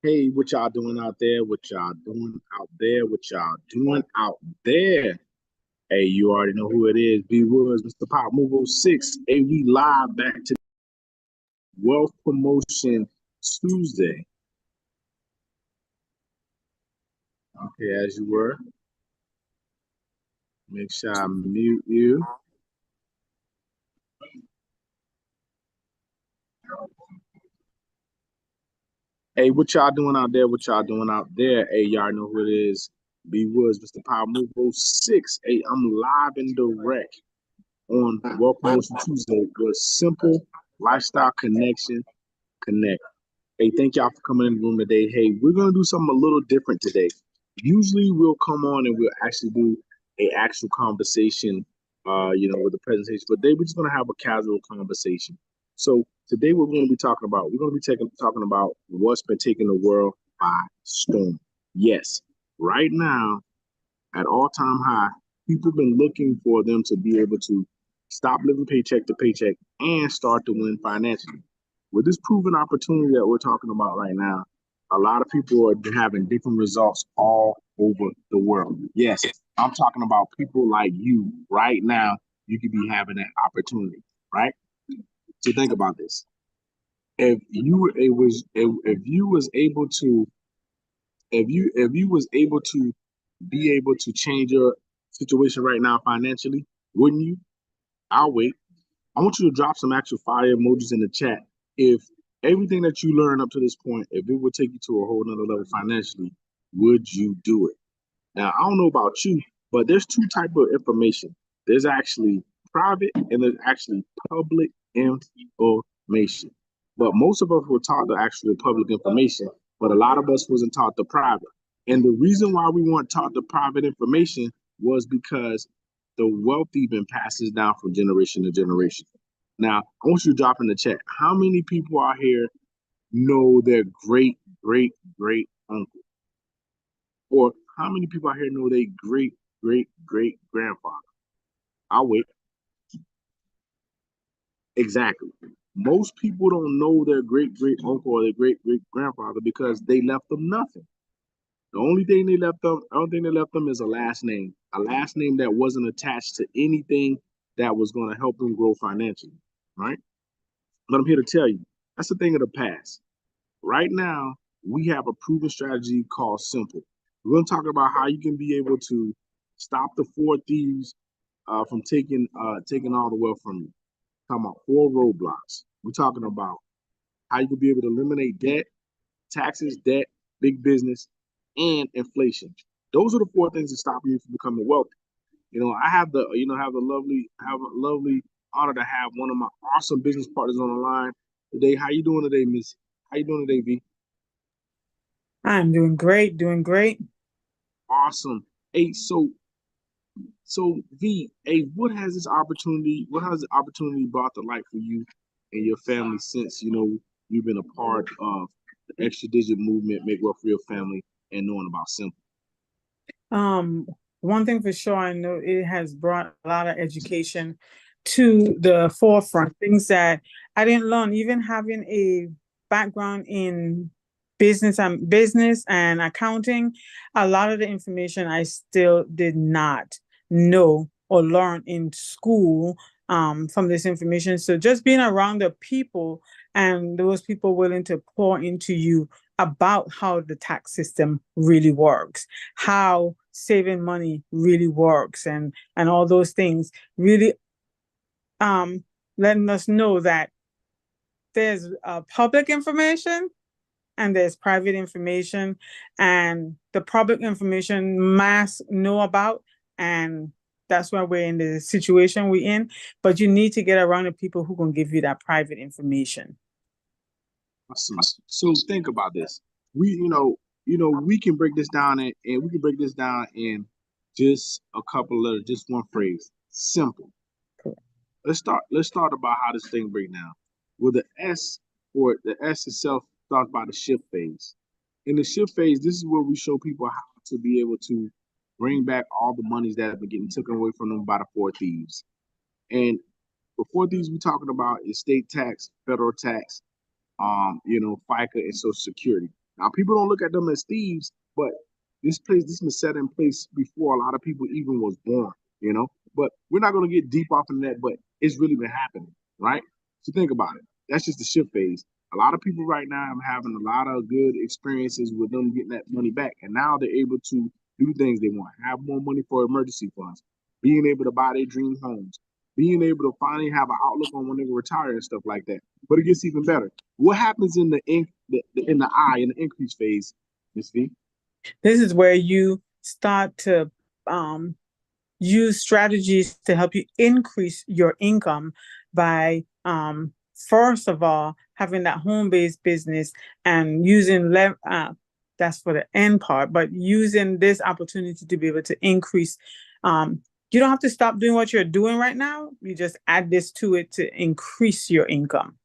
Hey, what y'all doing out there? What y'all doing out there? What y'all doing out there? Hey, you already know who it is. B-Woods, Mr. Pop Move oh 06. Hey, we live back to Wealth Promotion Tuesday. Okay, as you were. Make sure I mute you. Hey, what y'all doing out there? What y'all doing out there? Hey, y'all know who it is. B-Woods, Mr. Power Move oh 06. Hey, I'm live and direct on Wealth Promotion Tuesday with simple lifestyle connection connect. Hey, thank y'all for coming in the room today. Hey, we're gonna do something a little different today. Usually we'll come on and we'll actually do a actual conversation, with the presentation. But today we're just gonna have a casual conversation. So today what we're gonna be talking about, we're gonna be talking about what's been taking the world by storm. Yes, right now at all-time high, people have been looking for them to be able to stop living paycheck to paycheck and start to win financially. With this proven opportunity that we're talking about right now, a lot of people are having different results all over the world. Yes, I'm talking about people like you right now. You could be having that opportunity, right? So think about this. If you were it was if you was able to if you was able to be able to change your situation right now financially, wouldn't you? I'll wait. I want you to drop some actual fire emojis in the chat. If everything that you learned up to this point, if it would take you to a whole nother level financially, would you do it? Now, I don't know about you, but there's two type of information. There's actually private and there's actually public information. But most of us were taught the actual public information, but a lot of us wasn't taught the private. And the reason why we weren't taught the private information was because the wealth even passes down from generation to generation. Now, I want you to drop in the chat. How many people out here know their great uncle? Or how many people out here know their great grandfather? I'll wait. Exactly. Most people don't know their great uncle or their great grandfather because they left them nothing. The only thing they left them is a last name that wasn't attached to anything that was going to help them grow financially, right? But I'm here to tell you, that's the thing of the past. Right now, we have a proven strategy called S.I.M.P.L.E. We're going to talk about how you can be able to stop the four thieves from taking all the wealth from you. Talking about four roadblocks. We're talking about how you can be able to eliminate debt, taxes, debt, big business, and inflation. Those are the four things that stop you from becoming wealthy. I have have a lovely honor to have one of my awesome business partners on the line today. How you doing today, Miss? How you doing today, V? I'm doing great, doing great. Awesome. Hey, so V, hey, what has the opportunity brought to light for you and your family since you've been a part of the extra digit movement, make wealth for your family, and knowing about S.I.M.P.L.E. Um, One thing for sure, I know it has brought a lot of education to the forefront, things that I didn't learn, even having a background in business and accounting, a lot of the information I still did not know or learn in school from this information. So just being around the people and those people willing to pour into you about how the tax system really works, how saving money really works, and all those things really letting us know that there's public information and there's private information, and the public information mass know about, and that's why we're in the situation we're in. But you need to get around the people who can give you that private information. Awesome. So think about this. We can break this down and we can break this down in just a couple of letters, just one phrase. Simple. Let's start about how this thing breaks down. With the S itself starts by the shift phase. In the shift phase, this is where we show people how to be able to bring back all the monies that have been getting taken away from them by the four thieves. And the four thieves we're talking about is state tax, federal tax, FICA, and Social Security. Now, people don't look at them as thieves, but this was set in place before a lot of people even was born, you know. But we're not going to get deep off in that, but it's really been happening, right? So think about it. That's just the shift phase. A lot of people right now are having a lot of good experiences with them getting that money back, and now they're able to do things they want, have more money for emergency funds, being able to buy their dream homes, being able to finally have an outlook on when they retire and stuff like that. But it gets even better. What happens in the increase phase, Miss V? This is where you start to use strategies to help you increase your income by first of all having that home-based business and using that's for the end part, but using this opportunity to be able to increase. You don't have to stop doing what you're doing right now. You just add this to it to increase your income.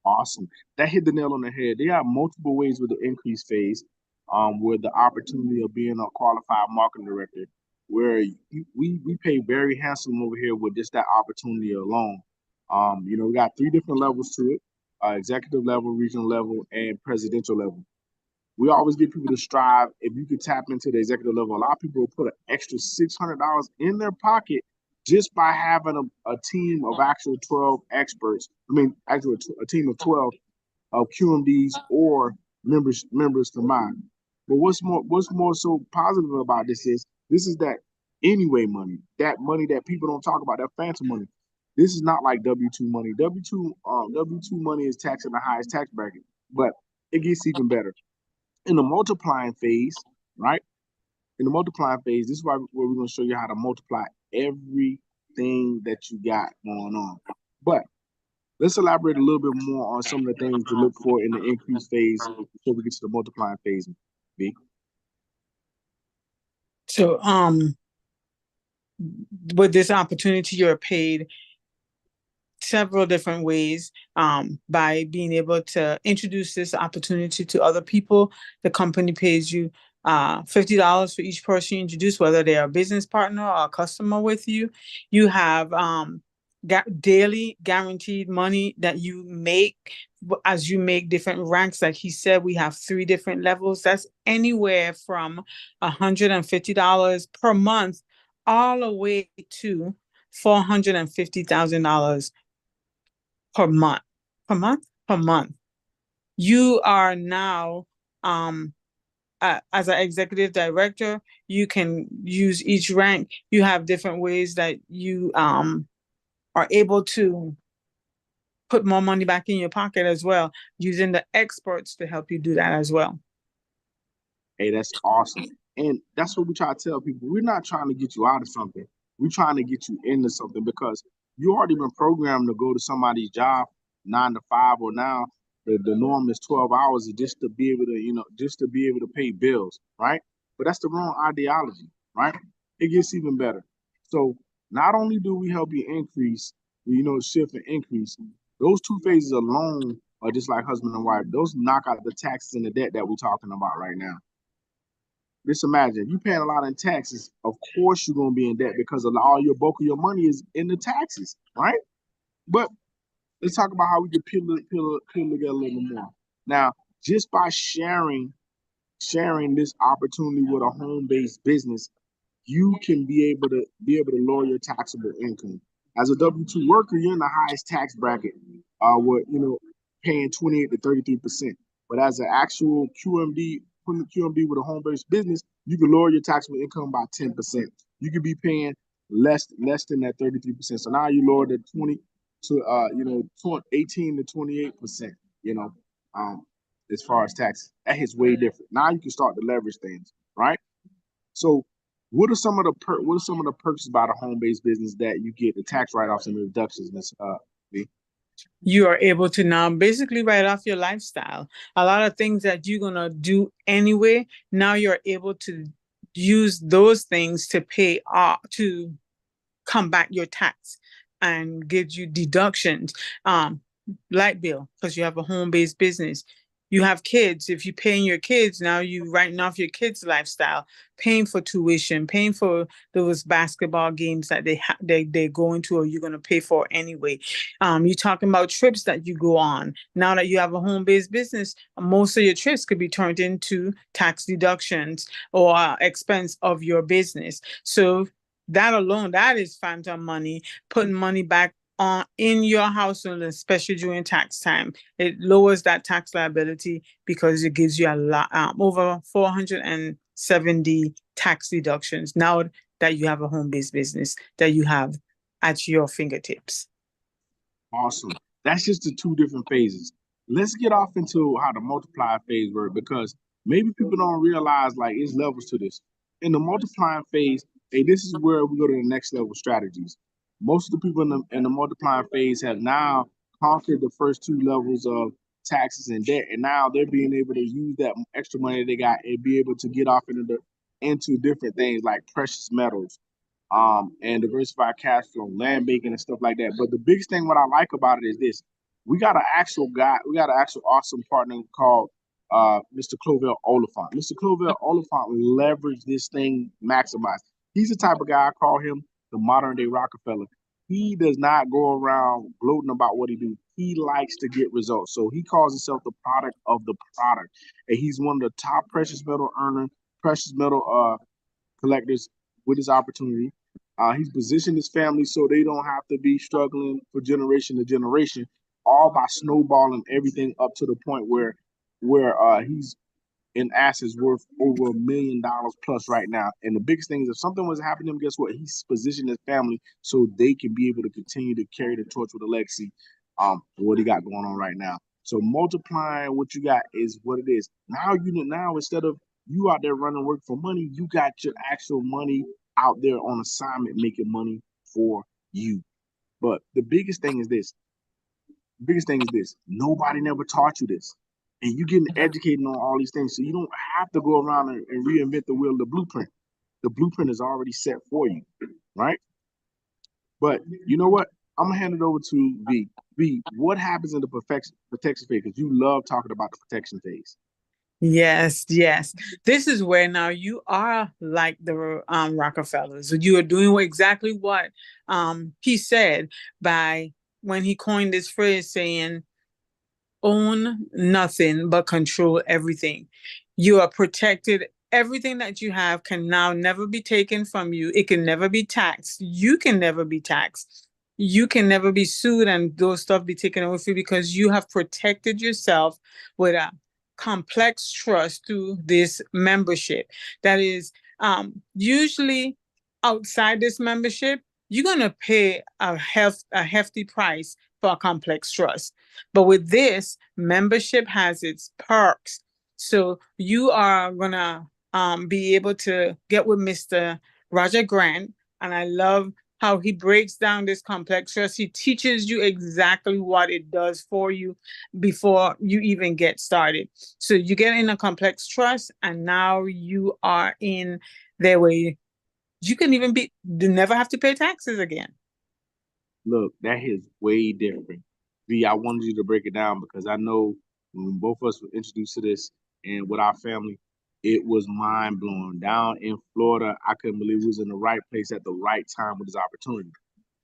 Awesome. That hit the nail on the head. There are multiple ways with the increase phase, with the opportunity of being a qualified marketing director, where we pay very handsome over here with just that opportunity alone. We got three different levels to it: executive level, regional level, and presidential level. We always get people to strive. If you could tap into the executive level, a lot of people will put an extra $600 in their pocket just by having a team of actual 12 experts. I mean, actually, a team of 12 of QMDs or members combined. But what's more so positive about this is that anyway money, that money that people don't talk about, that phantom money. This is not like W-2 money. W-2 money is taxed in the highest tax bracket, but it gets even better in the multiplying phase, right? In the multiplying phase, this is where we're going to show you how to multiply everything that you got going on. But let's elaborate a little bit more on some of the things to look for in the increase phase before we get to the multiplying phase. B. So with this opportunity, you're paid several different ways by being able to introduce this opportunity to other people. The company pays you $50 for each person you introduce, whether they're a business partner or a customer with you. You have daily guaranteed money that you make as you make different ranks. Like he said, we have three different levels. That's anywhere from $150 per month all the way to $450,000 per month. Per month. You are now as an executive director, you can use each rank. You have different ways that you are able to put more money back in your pocket as well, using the experts to help you do that as well. Hey, that's awesome. And that's what we try to tell people. We're not trying to get you out of something. We're trying to get you into something because you already been programmed to go to somebody's job 9 to 5, or now the norm is 12 hours just to be able to, just to be able to pay bills, right? But that's the wrong ideology, right? It gets even better. So not only do we help you increase, shift and increase, those two phases alone are just like husband and wife. Those knock out the taxes and the debt that we're talking about right now. Just imagine, if you're paying a lot in taxes, of course you're gonna be in debt because all your bulk of your money is in the taxes, right? But let's talk about how we can peel together a little more. Now, just by sharing this opportunity with a home-based business, you can be able to lower your taxable income. As a W-2 worker, you're in the highest tax bracket, with paying 28 to 33%. But as an actual QMD with a home-based business, you can lower your taxable income by 10%. You could be paying less than that 33%. So now you lower the 20 to 18 to 28%. As far as taxes, that hits way different. Now you can start to leverage things, right? So what are some of the perks about a home-based business that you get, the tax write-offs and the deductions, Ms. B? You are able to now basically write off your lifestyle. A lot of things that you're gonna do anyway, now you're able to use those things to pay off, to come back your tax and give you deductions. Light bill, because you have a home-based business. You have kids. If you're paying your kids, now you writing off your kids' lifestyle, paying for tuition, paying for those basketball games that they're going to, or you're going to pay for anyway. You're talking about trips that you go on. Now that you have a home-based business, most of your trips could be turned into tax deductions or expense of your business. So that alone, that is phantom money, putting money back on in your household, especially during tax time. It lowers that tax liability because it gives you a lot, over 470 tax deductions now that you have a home-based business that you have at your fingertips. Awesome. That's just the two different phases. Let's get off into how the multiply phase works because maybe people don't realize like it's levels to this. In the multiplying phase, hey, this is where we go to the next level strategies. Most of the people in the multiplying phase have now conquered the first two levels of taxes and debt, and now they're being able to use that extra money they got and be able to get off into different things like precious metals, and diversified cash flow, land banking, and stuff like that. But the biggest thing, what I like about it is this: we got an actual awesome partner called Mr. Clovell Oliphant. Mr. Clovell Oliphant leveraged this thing maximized. He's the type of guy I call him the modern day Rockefeller. He does not go around gloating about what he do. He likes to get results. So he calls himself the product of the product. And he's one of the top precious metal collectors with his opportunity. He's positioned his family so they don't have to be struggling for generation to generation, all by snowballing everything up to the point where he's in assets worth over $1 million plus right now. And the biggest thing is if something was happening to him, guess what? He's positioned his family so they can be able to continue to carry the torch with a legacy. What he got going on right now. So multiplying what you got is what it is. Now instead of you out there running work for money, you got your actual money out there on assignment making money for you. But the biggest thing is this. Nobody never taught you this. And you getting educated on all these things. So you don't have to go around and reinvent the wheel, the blueprint. The blueprint is already set for you, right? But you know what? I'm gonna hand it over to V. V, what happens in the protection phase? Because you love talking about the protection phase. Yes, yes. This is where now you are like the Rockefellers. You are doing exactly what he said by when he coined this phrase saying, own nothing but control everything. You are protected. Everything that you have can now never be taken from you. It can never be taxed. You can never be taxed. You can never be sued and those stuff be taken away from you because you have protected yourself with a complex trust through this membership. That is usually outside this membership, you're gonna pay a hefty price for a complex trust. But with this, membership has its perks. So you are gonna be able to get with Mr. Roger Grant, and I love how he breaks down this complex trust. He teaches you exactly what it does for you before you even get started. So you get in a complex trust, and now you are in their way. You can even be you never have to pay taxes again. Look, that is way different. V, I wanted you to break it down because I know when both of us were introduced to this and with our family, it was mind blowing. Down in Florida, I couldn't believe we was in the right place at the right time with this opportunity.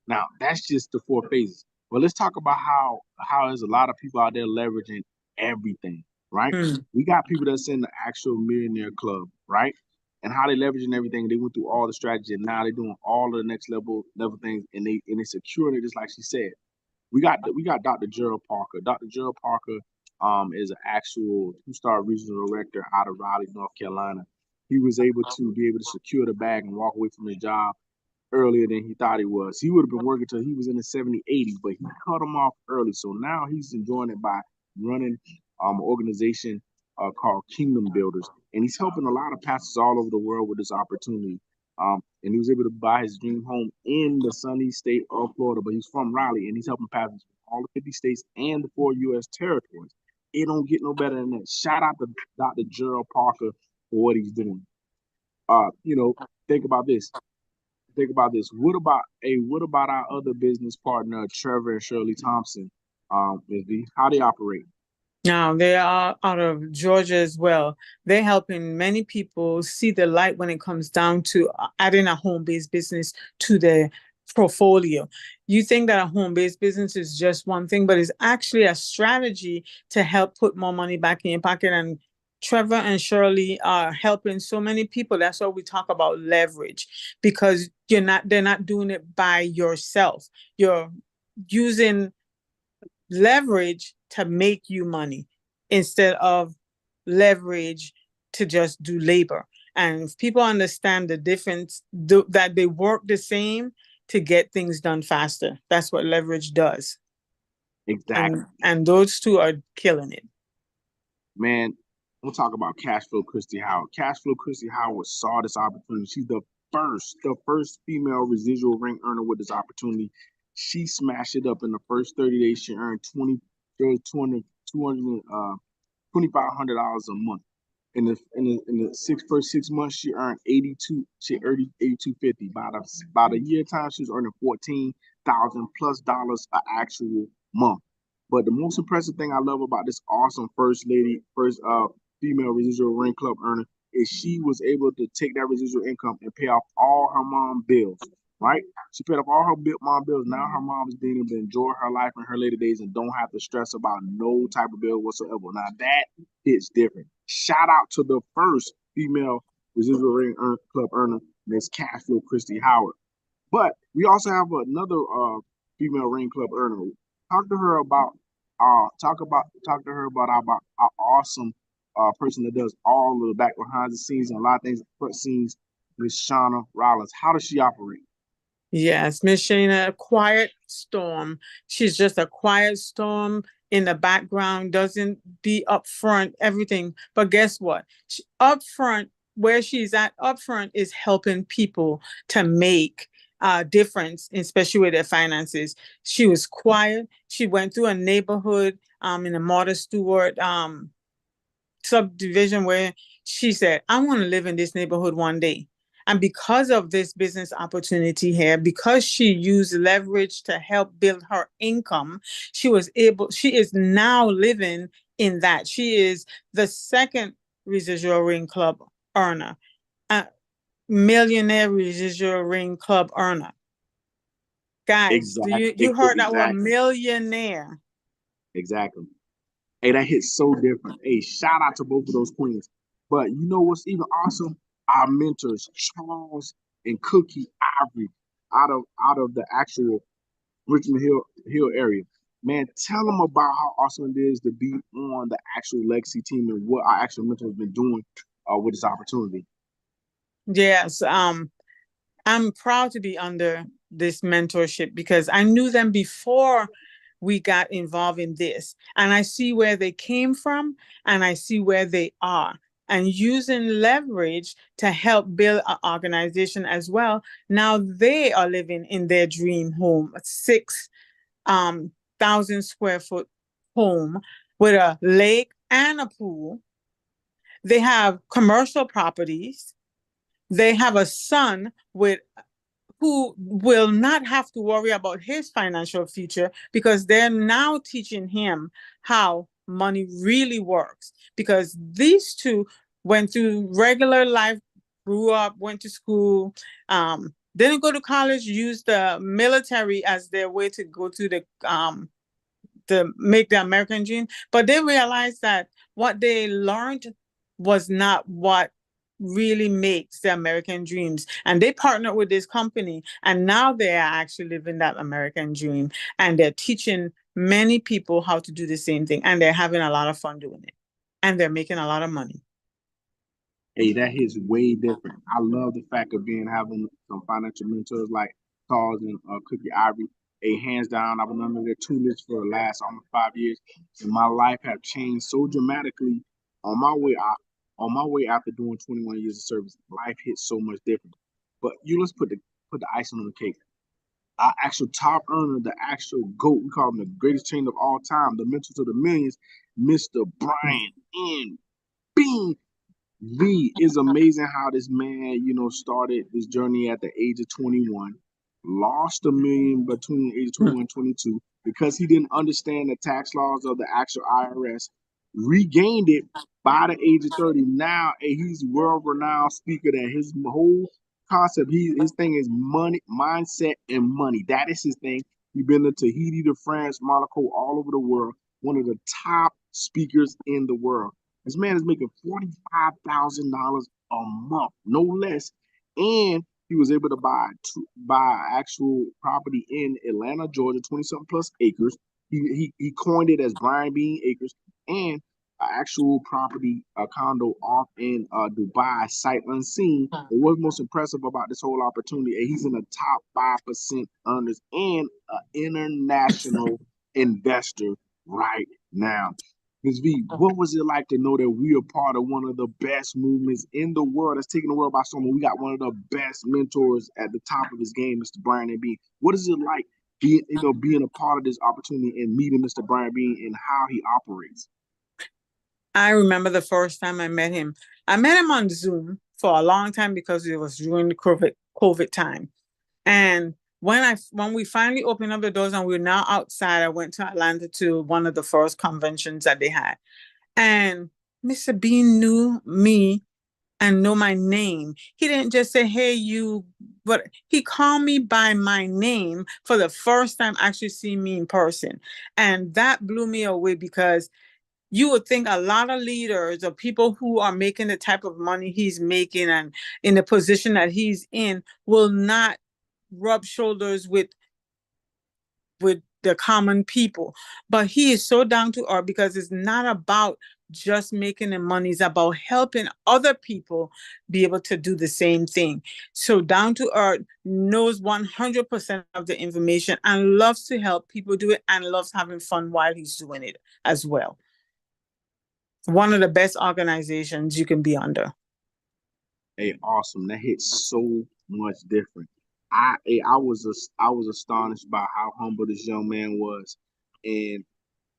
Now, that's just the four phases. But let's talk about how there's a lot of people out there leveraging everything, right? Mm. We got people that's in the actual millionaire club, right? And how they leveraging everything. They went through all the strategy, and now they're doing all of the next level things, and they securing it just like she said. We got Dr. Gerald Parker. Dr. Gerald Parker is an actual two-star regional director out of Raleigh, North Carolina. He was able to secure the bag and walk away from his job earlier than he thought he was. He would have been working till he was in the 70s, 80s, but he cut him off early. So now he's enjoying it by running an organization called Kingdom Builders. And he's helping a lot of pastors all over the world with this opportunity. And he was able to buy his dream home in the sunny state of Florida, but he's from Raleigh and he's helping pastors from all the 50 states and the 4 U.S. territories. It don't get no better than that. Shout out to Dr. Gerald Parker for what he's doing. Uh, you know, think about this what about our other business partner, Trevor and Shirley Thompson? Ms. V, how they operate? Now they are out of Georgia as well. They're helping many people see the light when it comes down to adding a home-based business to their portfolio. You think that a home-based business is just one thing, but it's actually a strategy to help put more money back in your pocket. And Trevor and Shirley are helping so many people. That's why we talk about leverage, because they're not doing it by yourself. You're using leverage to make you money instead of leverage to just do labor. And if people understand the difference, that they work the same to get things done faster. That's what leverage does. Exactly. And those two are killing it. Man, we'll talk about Cash Flow Christy Howard. Cash Flow Christy Howard saw this opportunity. She's the first female residual ring earner with this opportunity. She smashed it up in the first 30 days. She earned 2,500 dollars a month. In the first 6 months, she earned 82. She earned 82.50. By the year time, she was earning 14,000 plus dollars an actual month. But the most impressive thing I love about this awesome first female residual ring club earner is she was able to take that residual income and pay off all her mom bills. Right? She paid off all her mom bills. Now her mom is being able to enjoy her life in her later days and don't have to stress about no type of bill whatsoever. Now that hits different. Shout out to the first female residual ring club earner, Miss Cashflow Christy Howard. But we also have another female ring club earner. Talk to her about talk to her about our awesome person that does all of the back behind the scenes and a lot of things front scenes, Miss Shauna Rollins. How does she operate? Yes, Miss Shayna, a quiet storm. She's just a quiet storm in the background, doesn't be up front, everything. But guess what? Up front, where she's at up front is helping people to make a difference, especially with their finances. She was quiet. She went through a neighborhood in a Martha Stewart subdivision where she said, I want to live in this neighborhood one day. And because of this business opportunity here, because she used leverage to help build her income, she is now living in that. She is the second residual ring club earner, a millionaire residual ring club earner. Guys, do Exactly. you heard that word Exactly. millionaire? Exactly. Hey, that hits so different. Hey, shout out to both of those queens. But you know what's even awesome? Our mentors, Charles and Cookie Ivory, out of the actual Richmond Hill area. Man, tell them about how awesome it is to be on the actual Legacy team and what our actual mentor has been doing with this opportunity. Yes, I'm proud to be under this mentorship because I knew them before we got involved in this. And I see where they came from and I see where they are. And using leverage to help build an organization as well. Now they are living in their dream home, a 6,000 square foot home with a lake and a pool. They have commercial properties. They have a son with who will not have to worry about his financial future because they're now teaching him how money really works. Because these two went through regular life, grew up, went to school, didn't go to college, used the military as their way to go to make the American dream. But they realized that what they learned was not what really makes the American dreams. And they partnered with this company, and now they are actually living that American dream. And they're teaching many people how to do the same thing, and they're having a lot of fun doing it. And they're making a lot of money. Hey, that hits way different. I love the fact of being having some financial mentors like Charles and Cookie Ivory. Hey, hands down, I've been under their tutelage for the last almost 5 years, and my life have changed so dramatically on my way out. On my way after doing 21 years of service, life hits so much different. But let's put the icing on the cake. Our actual top earner, the actual GOAT, we call him the greatest trainer of all time, the mentor to the millions, Mr. Bryan N. Bean V. Is amazing how this man, started this journey at the age of 21, lost a million between the age of 21 and 22 because he didn't understand the tax laws of the actual IRS. regained it by the age of 30. Now, he's world-renowned speaker. That his whole concept, his thing is money, mindset, and money. That is his thing. He's been to Tahiti, to France, Monaco, all over the world. One of the top speakers in the world. This man is making $45,000 a month, no less, and he was able to buy actual property in Atlanta, Georgia, 20 something plus acres. He coined it as Bryan Bean Acres, and actual property, a condo off in Dubai, sight unseen. But what's most impressive about this whole opportunity, he's in the top 5% earners and an international investor right now. Ms. V, what was it like to know that we are part of one of the best movements in the world that's taking the world by storm? We got one of the best mentors at the top of his game, Mr. Bryan and B. What is it like being a part of this opportunity and meeting Mr. Bryan Bean and how he operates? I remember the first time I met him. I met him on Zoom for a long time because it was during the COVID time. And when we finally opened up the doors and we're now outside, I went to Atlanta to one of the first conventions that they had. And Mr. Bean knew me and know my name. He didn't just say, "Hey, you," but he called me by my name for the first time actually seeing me in person. And that blew me away because you would think a lot of leaders or people who are making the type of money he's making and in the position that he's in will not rub shoulders with the common people. But he is so down to earth because it's not about just making the money, it's about helping other people be able to do the same thing. So down to earth, knows 100% of the information and loves to help people do it and loves having fun while he's doing it as well. One of the best organizations you can be under. Hey, awesome. That hits so much different. I was astonished by how humble this young man was. And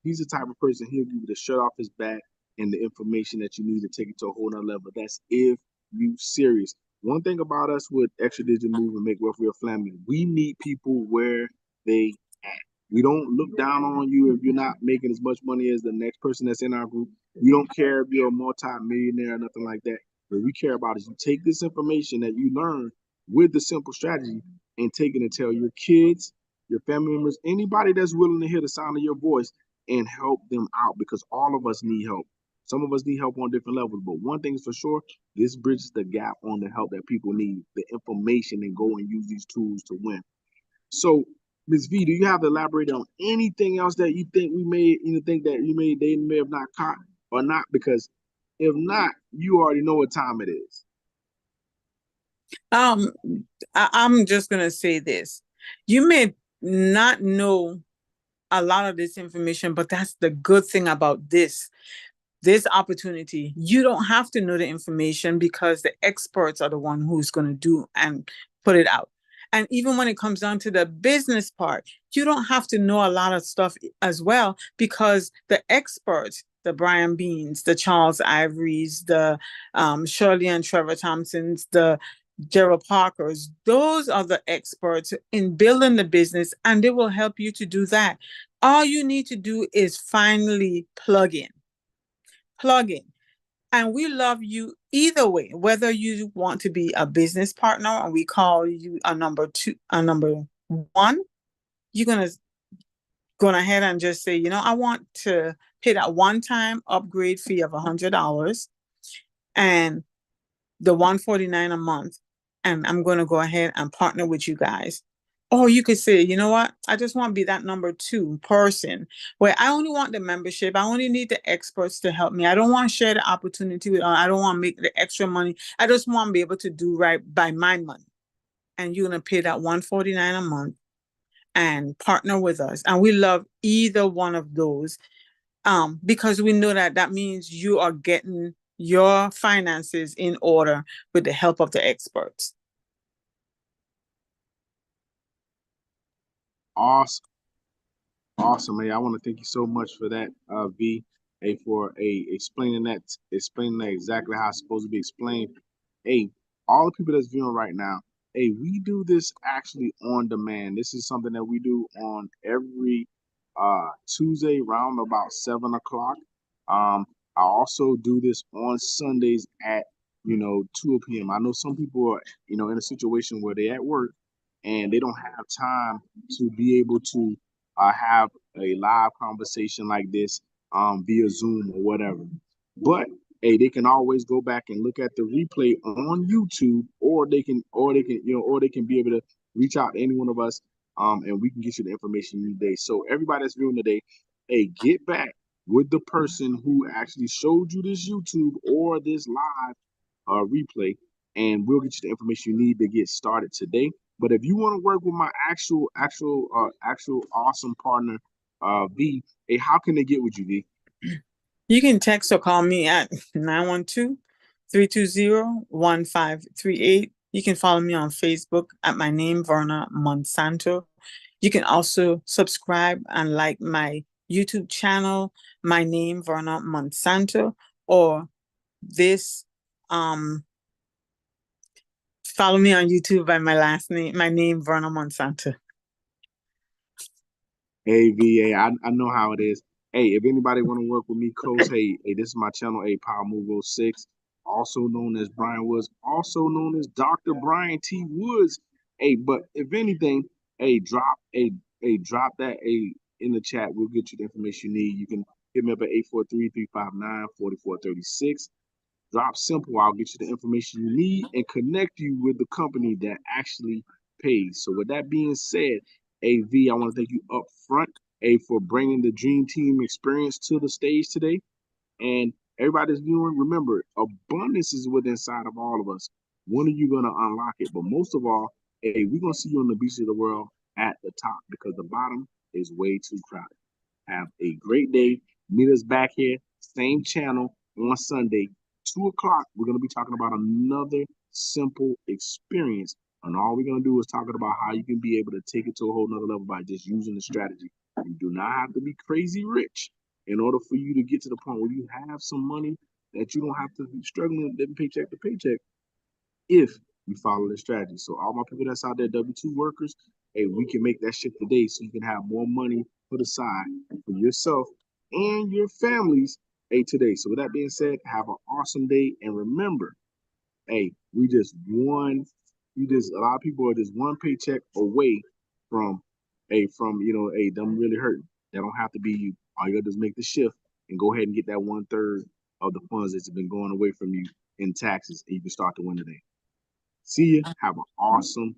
he's the type of person, he'll give you the shirt off his back and the information that you need to take it to a whole nother level. That's if you serious. One thing about us with Extra Digital Move and Make Wealth Real Family, we meet people where they at. We don't look down on you if you're not making as much money as the next person that's in our group. We don't care if you're a multi-millionaire or nothing like that. What we care about is you take this information that you learn with the simple strategy and take it and tell your kids, your family members, anybody that's willing to hear the sound of your voice, and help them out, because all of us need help. Some of us need help on different levels, but one thing is for sure, this bridges the gap on the help that people need, the information, and go and use these tools to win. So, Ms. V, do you have to elaborate on anything else that you think think that they may have not caught or not? Because if not, you already know what time it is. Um, I'm just gonna say this. You may not know a lot of this information, but that's the good thing about this opportunity. You don't have to know the information because the experts are the one who's going to do and put it out. And even when it comes down to the business part, you don't have to know a lot of stuff as well because the experts, the Brian Beans, the Charles Ivories, the Shirley and Trevor Thompsons, the Gerald Parkers, those are the experts in building the business, and they will help you to do that. All you need to do is finally plug in. And we love you either way, whether you want to be a business partner and we call you a number two, a number one, you're going ahead and just say, I want to pay that one-time upgrade fee of $100 and the 149 a month, and I'm going to go ahead and partner with you guys. Or you could say, you know what? I just want to be that number two person where I only want the membership. I only need the experts to help me. I don't want to share the opportunity with, I don't want to make the extra money. I just want to be able to do right by my money. And you're going to pay that 149 a month and partner with us. And we love either one of those because we know that that means you are getting your finances in order with the help of the experts. Awesome. Awesome. Hey, I want to thank you so much for that, V. Hey, for explaining that exactly how it's supposed to be explained. Hey, all the people that's viewing right now, hey, we do this actually on demand. This is something that we do on every Tuesday around about 7 o'clock. I also do this on Sundays at 2 p.m. I know some people are in a situation where they're at work and they don't have time to be able to have a live conversation like this via Zoom or whatever. But hey, they can always go back and look at the replay on YouTube, or they can be able to reach out to any one of us, and we can get you the information you need today. So everybody that's viewing today, hey, get back with the person who actually showed you this YouTube or this live replay, and we'll get you the information you need to get started today. But if you want to work with my actual awesome partner, V, hey, how can they get with you, V? You can text or call me at 912-320-1538. You can follow me on Facebook at my name, Verna Monsanto. You can also subscribe and like my YouTube channel, my name, Verna Monsanto, or this, follow me on YouTube by my last name, my name, Verna Monsanto. Hey, VA, I know how it is. Hey, if anybody want to work with me close, hey, this is my channel, Power Move 06, also known as Bryan Woods, also known as Dr. Bryan T.Woods. Hey, but if anything, drop that in the chat. We'll get you the information you need. You can hit me up at 843-359-4436. Drop simple. I'll get you the information you need and connect you with the company that actually pays. So with that being said, AV, I want to thank you up front, for bringing the Dream Team experience to the stage today. And everybody's viewing, remember, abundance is within inside of all of us. When are you going to unlock it? But most of all, we're going to see you on the beach of the world at the top, because the bottom is way too crowded. Have a great day. Meet us back here, same channel on Sunday, 2 o'clock. We're going to be talking about another simple experience. And all we're going to do is talking about how you can be able to take it to a whole nother level by just using the strategy. You do not have to be crazy rich in order for you to get to the point where you have some money that you don't have to be struggling living paycheck to paycheck if you follow the strategy. So all my people that's out there, W-2 workers, hey, we can make that shift today so you can have more money put aside for yourself and your families, today. So with that being said, have an awesome day. And remember, hey, a lot of people are just one paycheck away from, them really hurting. That don't have to be you. All you gotta do is make the shift and go ahead and get that 1/3 of the funds that's been going away from you in taxes, and you can start to win today. See you. Have an awesome